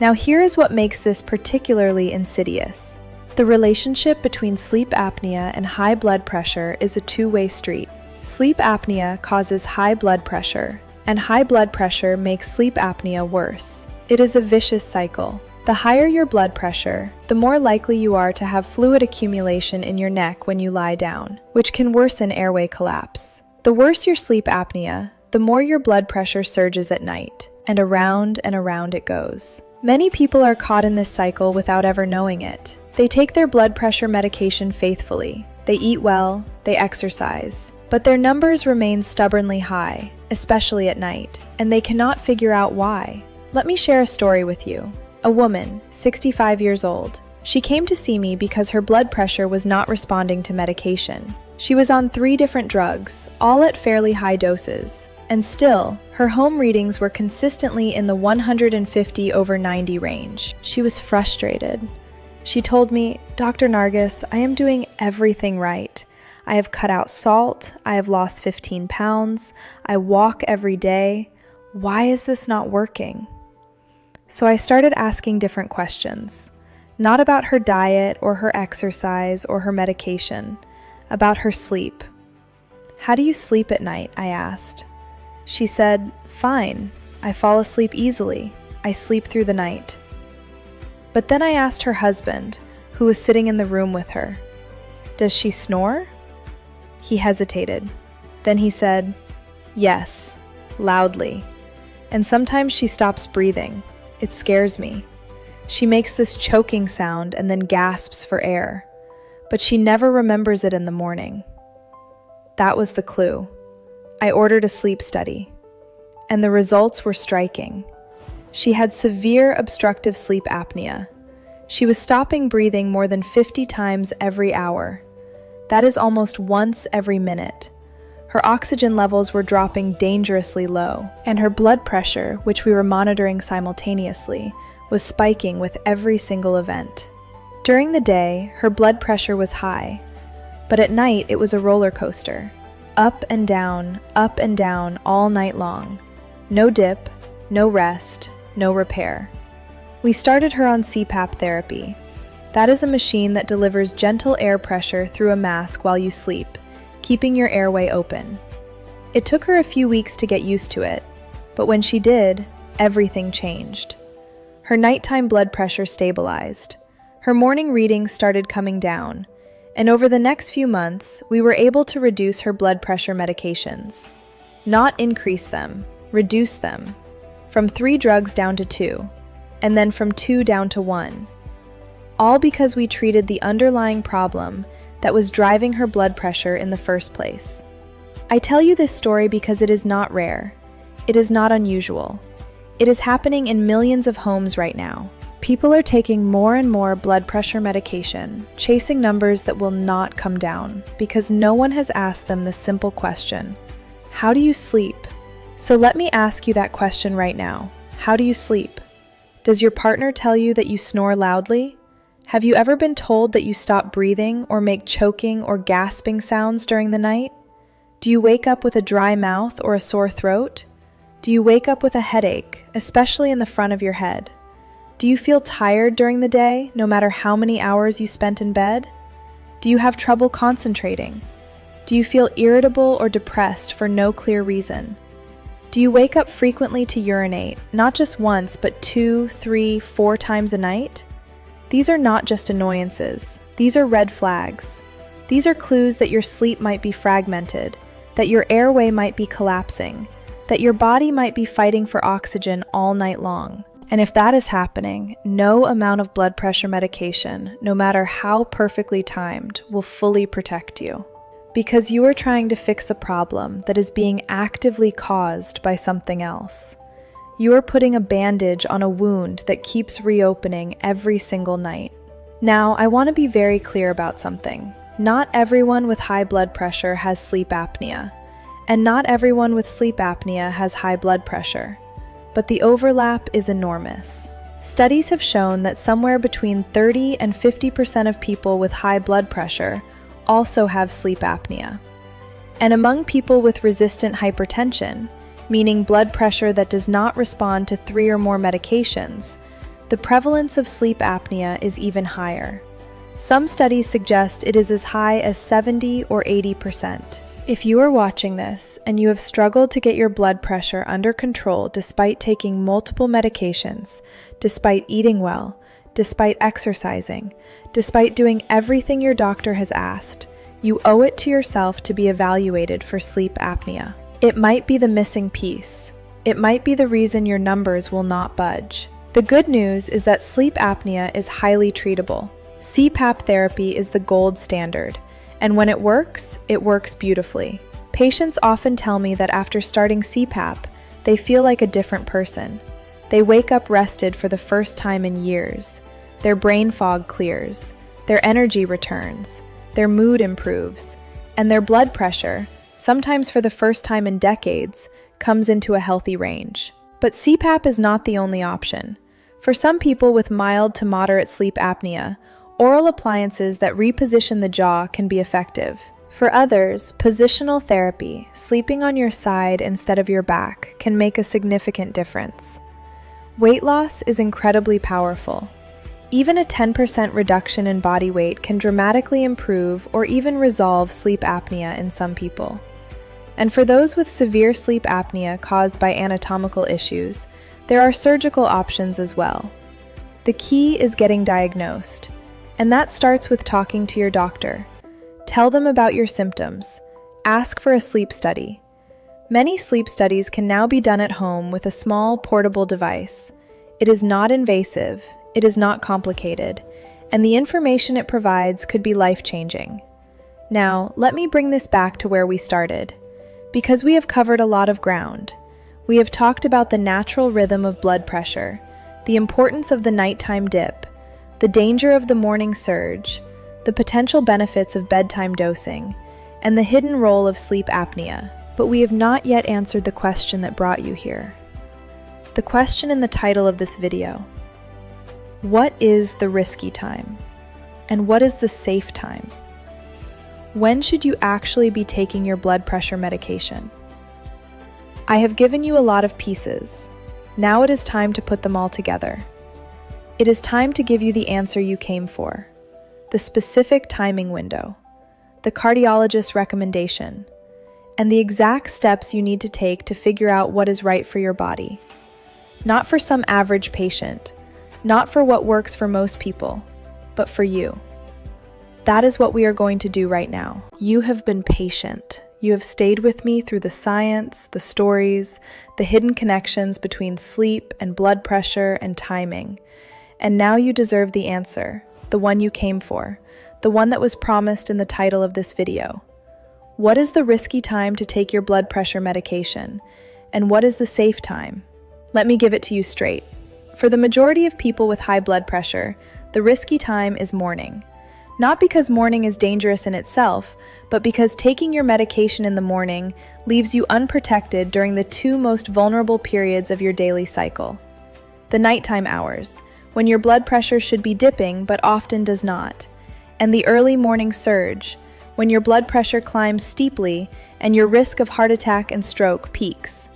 Now here is what makes this particularly insidious. The relationship between sleep apnea and high blood pressure is a two-way street. Sleep apnea causes high blood pressure, and high blood pressure makes sleep apnea worse. It is a vicious cycle. The higher your blood pressure, the more likely you are to have fluid accumulation in your neck when you lie down, which can worsen airway collapse. The worse your sleep apnea, the more your blood pressure surges at night, and around it goes. Many people are caught in this cycle without ever knowing it. They take their blood pressure medication faithfully, they eat well, they exercise, but their numbers remain stubbornly high, especially at night, and they cannot figure out why. Let me share a story with you. A woman, 65 years old. She came to see me because her blood pressure was not responding to medication. She was on 3 different drugs, all at fairly high doses, and still, her home readings were consistently in the 150/90 range. She was frustrated. She told me, "Dr. Narges, I am doing everything right. I have cut out salt, I have lost 15 pounds, I walk every day. Why is this not working?" So I started asking different questions, not about her diet or her exercise or her medication, about her sleep. "How do you sleep at night?" I asked. She said, "Fine. I fall asleep easily. I sleep through the night." But then I asked her husband, who was sitting in the room with her, "Does she snore?" He hesitated. Then he said, "Yes, loudly. And sometimes she stops breathing. It scares me. She makes this choking sound and then gasps for air, but she never remembers it in the morning." That was the clue. I ordered a sleep study, and the results were striking. She had severe obstructive sleep apnea. She was stopping breathing more than 50 times every hour. That is almost once every minute. Her oxygen levels were dropping dangerously low, and her blood pressure, which we were monitoring simultaneously, was spiking with every single event. During the day, her blood pressure was high, but at night it was a roller coaster. Up and down all night long. No dip, no rest, no repair. We started her on CPAP therapy. That is a machine that delivers gentle air pressure through a mask while you sleep, keeping your airway open. It took her a few weeks to get used to it, but when she did, everything changed. Her nighttime blood pressure stabilized. Her morning readings started coming down, and over the next few months, we were able to reduce her blood pressure medications. Not increase them, reduce them. From 3 drugs down to 2, and then from 2 down to 1. All because we treated the underlying problem that was driving her blood pressure in the first place. I tell you this story because it is not rare. It is not unusual. It is happening in millions of homes right now. People are taking more and more blood pressure medication, chasing numbers that will not come down, because no one has asked them the simple question, how do you sleep? So let me ask you that question right now. How do you sleep? Does your partner tell you that you snore loudly? Have you ever been told that you stop breathing or make choking or gasping sounds during the night? Do you wake up with a dry mouth or a sore throat? Do you wake up with a headache, especially in the front of your head? Do you feel tired during the day, no matter how many hours you spent in bed? Do you have trouble concentrating? Do you feel irritable or depressed for no clear reason? Do you wake up frequently to urinate, not just once, but 2, 3, 4 times a night? These are not just annoyances. These are red flags. These are clues that your sleep might be fragmented, that your airway might be collapsing, that your body might be fighting for oxygen all night long. And if that is happening, no amount of blood pressure medication, no matter how perfectly timed, will fully protect you. Because you are trying to fix a problem that is being actively caused by something else. You are putting a bandage on a wound that keeps reopening every single night. Now, I want to be very clear about something. Not everyone with high blood pressure has sleep apnea, and not everyone with sleep apnea has high blood pressure. But the overlap is enormous. Studies have shown that somewhere between 30 and 50% of people with high blood pressure also have sleep apnea. And among people with resistant hypertension, meaning blood pressure that does not respond to 3 or more medications, the prevalence of sleep apnea is even higher. Some studies suggest it is as high as 70 or 80%. If you are watching this and you have struggled to get your blood pressure under control despite taking multiple medications, despite eating well, despite exercising, despite doing everything your doctor has asked, you owe it to yourself to be evaluated for sleep apnea. It might be the missing piece. It might be the reason your numbers will not budge. The good news is that sleep apnea is highly treatable. CPAP therapy is the gold standard, and when it works beautifully. Patients often tell me that after starting CPAP, they feel like a different person. They wake up rested for the first time in years. Their brain fog clears. Their energy returns. Their mood improves. and their blood pressure, sometimes for the first time in decades, comes into a healthy range. But CPAP is not the only option. For some people with mild to moderate sleep apnea, oral appliances that reposition the jaw can be effective. For others, positional therapy, sleeping on your side instead of your back, can make a significant difference. Weight loss is incredibly powerful. Even a 10% reduction in body weight can dramatically improve or even resolve sleep apnea in some people. And for those with severe sleep apnea caused by anatomical issues, there are surgical options as well. The key is getting diagnosed, and that starts with talking to your doctor. Tell them about your symptoms. Ask for a sleep study. Many sleep studies can now be done at home with a small portable device. It is not invasive, it is not complicated, and the information it provides could be life-changing. Now, let me bring this back to where we started. Because we have covered a lot of ground. We have talked about the natural rhythm of blood pressure, the importance of the nighttime dip, the danger of the morning surge, the potential benefits of bedtime dosing, and the hidden role of sleep apnea. But we have not yet answered the question that brought you here. The question in the title of this video. What is the risky time? And what is the safe time? When should you actually be taking your blood pressure medication? I have given you a lot of pieces. Now it is time to put them all together. It is time to give you the answer you came for, the specific timing window, the cardiologist's recommendation, and the exact steps you need to take to figure out what is right for your body. Not for some average patient, not for what works for most people, but for you. That is what we are going to do right now. You have been patient. You have stayed with me through the science, the stories, the hidden connections between sleep and blood pressure and timing. And now you deserve the answer, the one you came for, the one that was promised in the title of this video. What is the risky time to take your blood pressure medication? And what is the safe time? Let me give it to you straight. For the majority of people with high blood pressure, the risky time is morning. Not because morning is dangerous in itself, but because taking your medication in the morning leaves you unprotected during the two most vulnerable periods of your daily cycle. The nighttime hours, when your blood pressure should be dipping but often does not, and the early morning surge, when your blood pressure climbs steeply and your risk of heart attack and stroke peaks.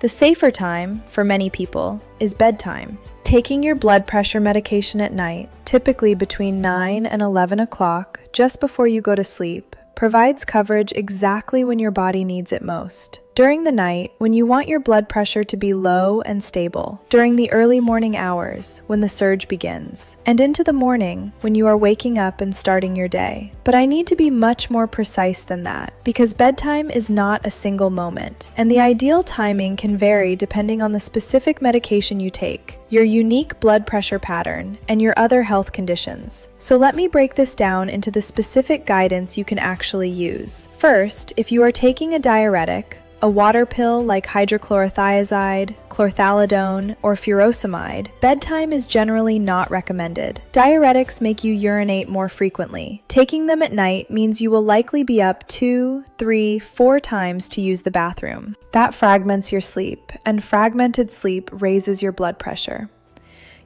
The safer time, for many people, is bedtime. Taking your blood pressure medication at night, typically between 9 and 11 o'clock, just before you go to sleep, provides coverage exactly when your body needs it most. During the night, when you want your blood pressure to be low and stable. During the early morning hours, when the surge begins. And into the morning, when you are waking up and starting your day. But I need to be much more precise than that, because bedtime is not a single moment, and the ideal timing can vary depending on the specific medication you take, your unique blood pressure pattern, and your other health conditions. So let me break this down into the specific guidance you can actually use. First, if you are taking a diuretic, a water pill like hydrochlorothiazide, chlorthalidone, or furosemide, bedtime is generally not recommended. Diuretics make you urinate more frequently. Taking them at night means you will likely be up 2, 3, 4 times to use the bathroom. That fragments your sleep, and fragmented sleep raises your blood pressure.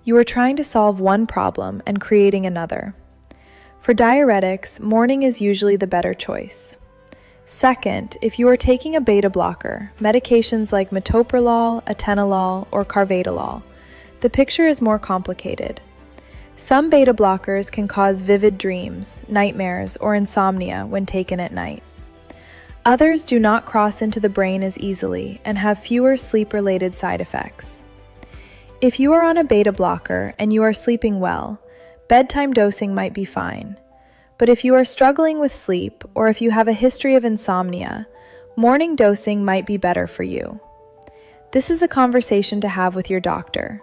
You are trying to solve one problem and creating another. For diuretics, morning is usually the better choice. Second, if you are taking a beta blocker, medications like metoprolol, atenolol, or carvedilol, the picture is more complicated. Some beta blockers can cause vivid dreams, nightmares, or insomnia when taken at night. Others do not cross into the brain as easily and have fewer sleep-related side effects. If you are on a beta blocker and you are sleeping well, bedtime dosing might be fine. But if you are struggling with sleep, or if you have a history of insomnia, morning dosing might be better for you. This is a conversation to have with your doctor.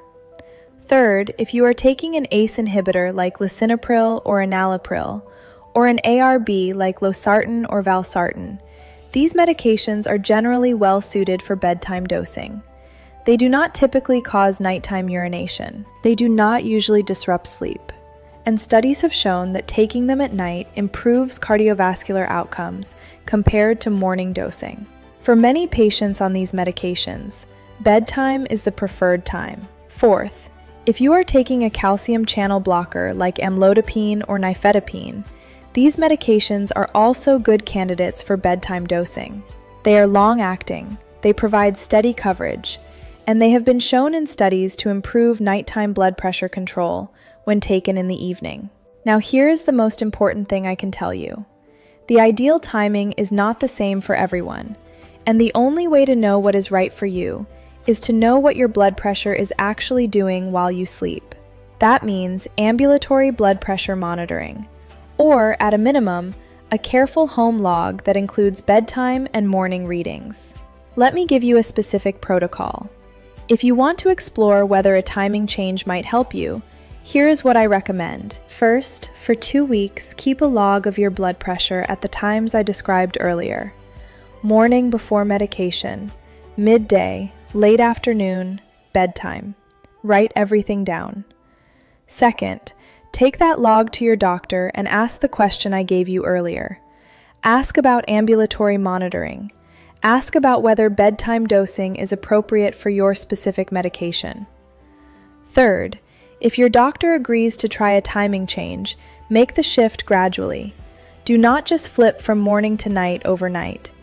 Third, if you are taking an ACE inhibitor like lisinopril or enalapril, or an ARB like losartan or valsartan, these medications are generally well suited for bedtime dosing. They do not typically cause nighttime urination. They do not usually disrupt sleep. and studies have shown that taking them at night improves cardiovascular outcomes compared to morning dosing. For many patients on these medications, bedtime is the preferred time. Fourth, if you are taking a calcium channel blocker like amlodipine or nifedipine, these medications are also good candidates for bedtime dosing. They are long-acting, they provide steady coverage, and they have been shown in studies to improve nighttime blood pressure control when taken in the evening. Now here's the most important thing I can tell you. The ideal timing is not the same for everyone, and the only way to know what is right for you is to know what your blood pressure is actually doing while you sleep. That means ambulatory blood pressure monitoring, or at a minimum, a careful home log that includes bedtime and morning readings. Let me give you a specific protocol. If you want to explore whether a timing change might help you, here is what I recommend. First, for 2 weeks, keep a log of your blood pressure at the times I described earlier. Morning before medication, midday, late afternoon, bedtime. Write everything down. Second, take that log to your doctor and ask the question I gave you earlier. Ask about ambulatory monitoring. Ask about whether bedtime dosing is appropriate for your specific medication. Third, if your doctor agrees to try a timing change, make the shift gradually. Do not just flip from morning to night overnight.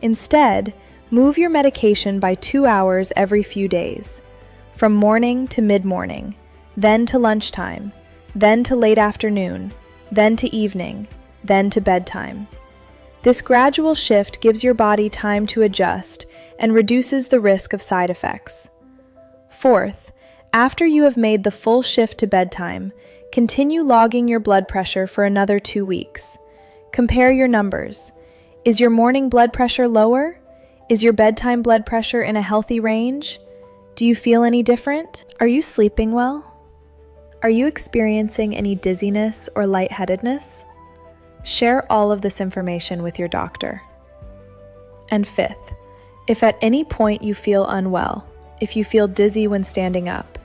Instead, move your medication by 2 hours every few days, from morning to mid-morning, then to lunchtime, then to late afternoon, then to evening, then to bedtime. This gradual shift gives your body time to adjust and reduces the risk of side effects. Fourth, after you have made the full shift to bedtime, continue logging your blood pressure for another 2 weeks. Compare your numbers. Is your morning blood pressure lower? Is your bedtime blood pressure in a healthy range? Do you feel any different? Are you sleeping well? Are you experiencing any dizziness or lightheadedness? Share all of this information with your doctor. And fifth, if at any point you feel unwell, if you feel dizzy when standing up,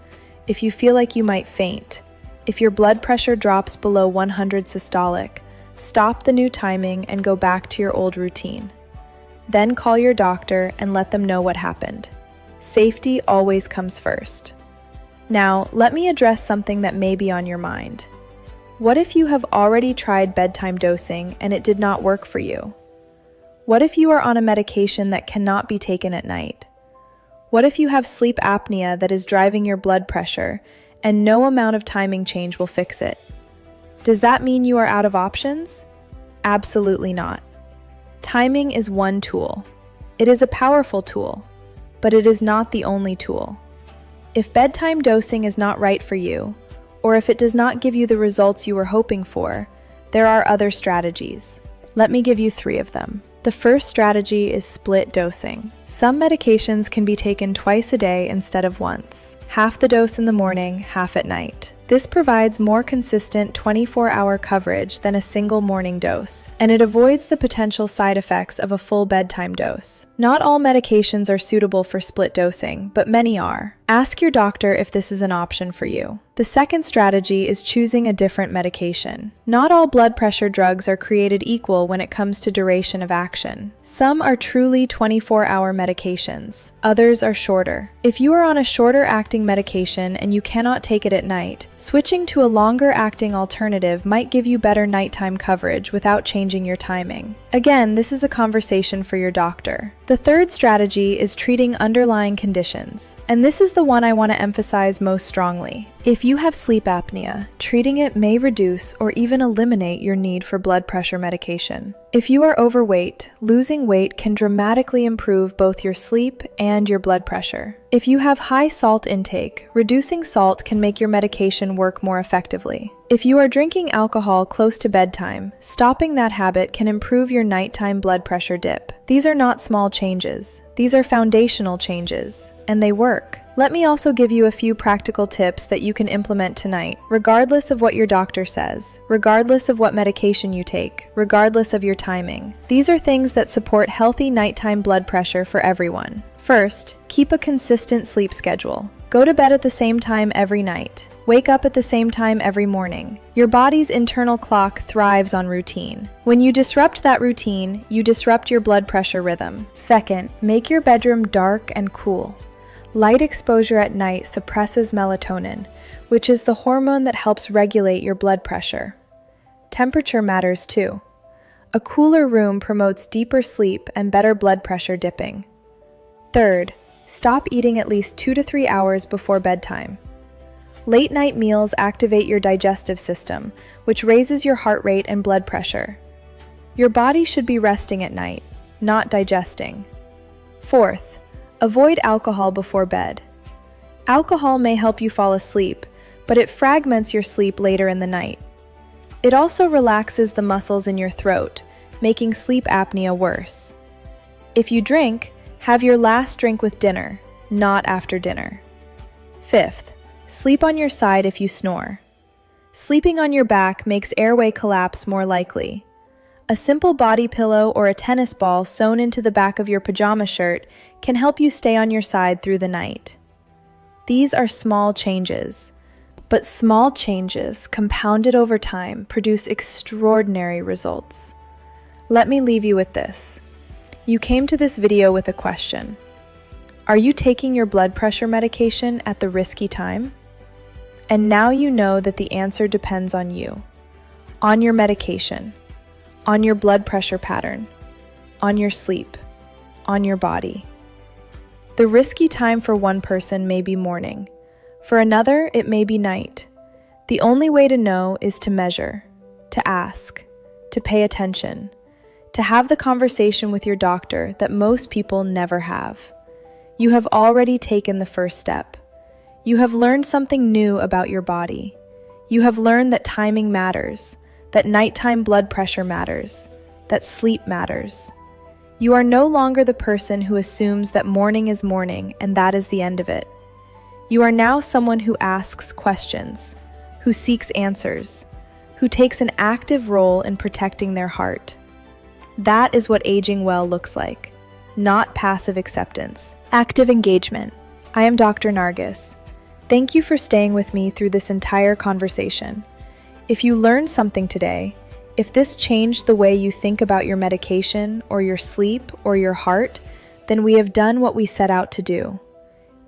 if you feel like you might faint, if your blood pressure drops below 100 systolic, stop the new timing and go back to your old routine. Then call your doctor and let them know what happened. Safety always comes first. Now, let me address something that may be on your mind. What if you have already tried bedtime dosing and it did not work for you? What if you are on a medication that cannot be taken at night? What if you have sleep apnea that is driving your blood pressure and no amount of timing change will fix it? Does that mean you are out of options? Absolutely not. Timing is one tool. It is a powerful tool, but it is not the only tool. If bedtime dosing is not right for you, or if it does not give you the results you were hoping for, there are other strategies. Let me give you 3 of them. The first strategy is split dosing. Some medications can be taken twice a day instead of once. Half the dose in the morning, half at night. This provides more consistent 24-hour coverage than a single morning dose, and it avoids the potential side effects of a full bedtime dose. Not all medications are suitable for split dosing, but many are. Ask your doctor if this is an option for you. The second strategy is choosing a different medication. Not all blood pressure drugs are created equal when it comes to duration of action. Some are truly 24-hour medications. Others are shorter. If you are on a shorter-acting medication and you cannot take it at night, switching to a longer-acting alternative might give you better nighttime coverage without changing your timing. Again, this is a conversation for your doctor. The third strategy is treating underlying conditions, and this is the one I want to emphasize most strongly. If you have sleep apnea, treating it may reduce or even eliminate your need for blood pressure medication. If you are overweight, losing weight can dramatically improve both your sleep and your blood pressure. If you have high salt intake, reducing salt can make your medication work more effectively. If you are drinking alcohol close to bedtime, stopping that habit can improve your nighttime blood pressure dip. These are not small changes. These are foundational changes, and they work. Let me also give you a few practical tips that you can implement tonight, regardless of what your doctor says, regardless of what medication you take, regardless of your timing. These are things that support healthy nighttime blood pressure for everyone. First, keep a consistent sleep schedule. Go to bed at the same time every night. Wake up at the same time every morning. Your body's internal clock thrives on routine. When you disrupt that routine, you disrupt your blood pressure rhythm. Second, make your bedroom dark and cool. Light exposure at night suppresses melatonin, which is the hormone that helps regulate your blood pressure. Temperature matters too. A cooler room promotes deeper sleep and better blood pressure dipping. Third, stop eating at least 2 to 3 hours before bedtime. Late night meals activate your digestive system, which raises your heart rate and blood pressure. Your body should be resting at night, not digesting. Fourth, avoid alcohol before bed. Alcohol may help you fall asleep, but it fragments your sleep later in the night. It also relaxes the muscles in your throat, making sleep apnea worse. If you drink, have your last drink with dinner, not after dinner. Fifth, sleep on your side if you snore. Sleeping on your back makes airway collapse more likely. A simple body pillow or a tennis ball sewn into the back of your pajama shirt can help you stay on your side through the night. These are small changes, but small changes compounded over time produce extraordinary results. Let me leave you with this. You came to this video with a question. Are you taking your blood pressure medication at the risky time? And now you know that the answer depends on you, on your medication, on your blood pressure pattern, on your sleep, on your body. The risky time for one person may be morning. For another, it may be night. The only way to know is to measure, to ask, to pay attention, to have the conversation with your doctor that most people never have. You have already taken the first step. You have learned something new about your body. You have learned that timing matters, that nighttime blood pressure matters, that sleep matters. You are no longer the person who assumes that morning is morning and that is the end of it. You are now someone who asks questions, who seeks answers, who takes an active role in protecting their heart. That is what aging well looks like, not passive acceptance. Active engagement. I am Dr. Narges. Thank you for staying with me through this entire conversation. If you learned something today, if this changed the way you think about your medication or your sleep or your heart, then we have done what we set out to do.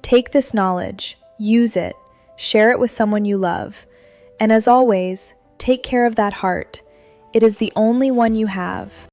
Take this knowledge, use it, share it with someone you love, and as always, take care of that heart. It is the only one you have.